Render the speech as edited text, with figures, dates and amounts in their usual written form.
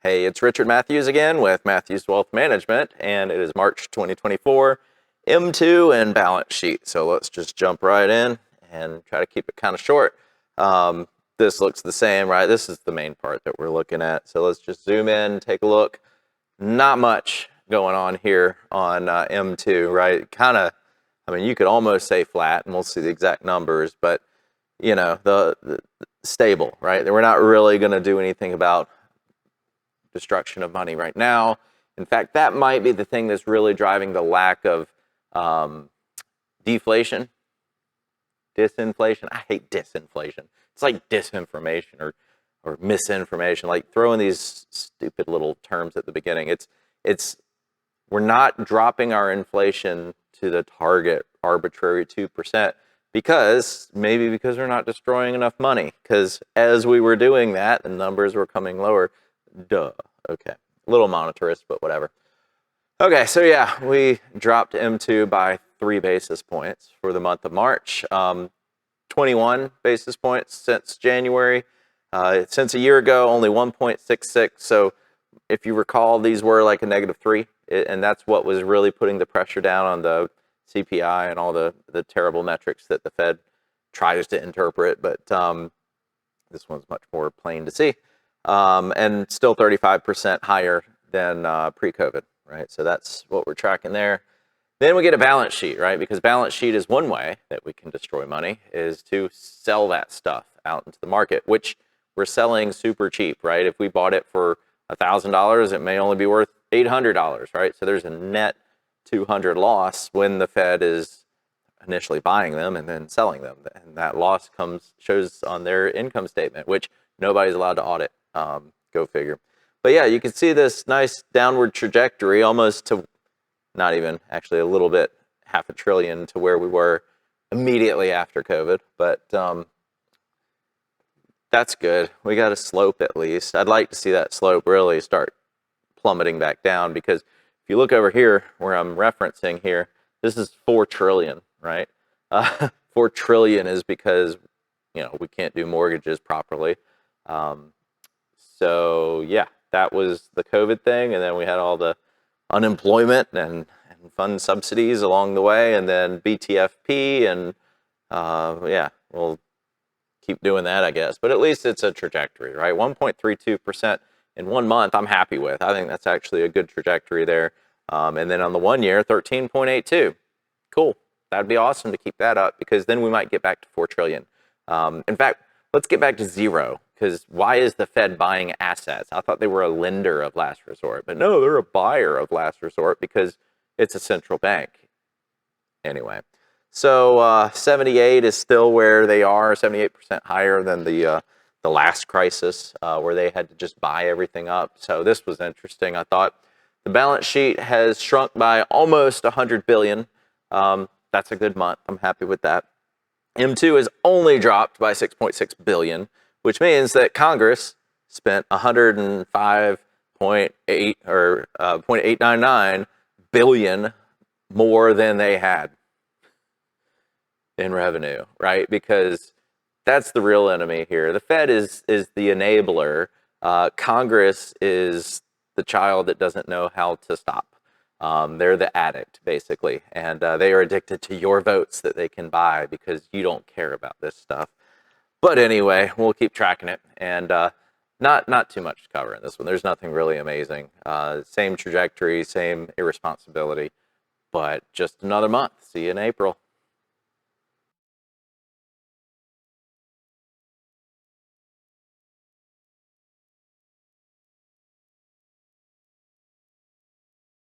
Hey, it's Richard Matthews again with Matthews Wealth Management, and it is March 2024, M2 and balance sheet. So let's just jump right in and try to keep it kind of short. This looks the same, right? This is the main part that we're looking at. So let's just zoom in, take a look. Not much going on here on M2, right? Kind of, I mean, you could almost say flat, and we'll see the exact numbers, but you know, the stable, right? We're not really going to do anything about destruction of money right now. In fact, that might be the thing that's really driving the lack of deflation, disinflation. I hate disinflation. It's like disinformation or misinformation, like throwing these stupid little terms at the beginning. We're not dropping our inflation to the target arbitrary 2% because we're not destroying enough money. Because as we were doing that, the numbers were coming lower. Duh. Okay. A little monetarist, but whatever. Okay, so yeah, we dropped M2 by 3 basis points for the month of March. 21 basis points since January. Since a year ago, only 1.66. So if you recall, these were like a -3, and that's what was really putting the pressure down on the CPI and all the terrible metrics that the Fed tries to interpret. But this one's much more plain to see. And still 35% higher than pre-COVID, right? So that's what we're tracking there. Then we get a balance sheet, right? Because balance sheet is one way that we can destroy money, is to sell that stuff out into the market, which we're selling super cheap, right? If we bought it for $1,000, it may only be worth $800, right? So there's a net $200 loss when the Fed is initially buying them and then selling them, and that loss shows on their income statement, which nobody's allowed to audit. Go figure. But yeah, you can see this nice downward trajectory, almost to not even, actually a little bit, $500 billion to where we were immediately after COVID. But that's good. We got a slope at least. I'd like to see that slope really start plummeting back down, because if you look over here where I'm referencing here, this is 4 trillion, right? 4 trillion is because, you know, we can't do mortgages properly. So yeah, that was the COVID thing, and then we had all the unemployment and fund subsidies along the way, and then BTFP, and yeah, we'll keep doing that, I guess. But at least it's a trajectory, right? 1.32% in 1 month, I'm happy with. I think that's actually a good trajectory there. And then on the 1 year, 13.82. Cool. That'd be awesome to keep that up, because then we might get back to 4 trillion. In fact, let's get back to 0. Because why is the Fed buying assets? I thought they were a lender of last resort, but no, they're a buyer of last resort because it's a central bank. Anyway, so 78 is still where they are, 78% higher than the last crisis, where they had to just buy everything up. So this was interesting. I thought the balance sheet has shrunk by almost 100 billion. That's a good month. I'm happy with that. M2 has only dropped by 6.6 billion. Which means that Congress spent 105.8 or 0.899 billion more than they had in revenue, right? Because that's the real enemy here. The Fed is the enabler. Congress is the child that doesn't know how to stop. They're the addict, basically, and they are addicted to your votes that they can buy because you don't care about this stuff. But anyway, we'll keep tracking it, and not too much to cover in this one. There's nothing really amazing. Same trajectory, same irresponsibility, but just another month. See you in April.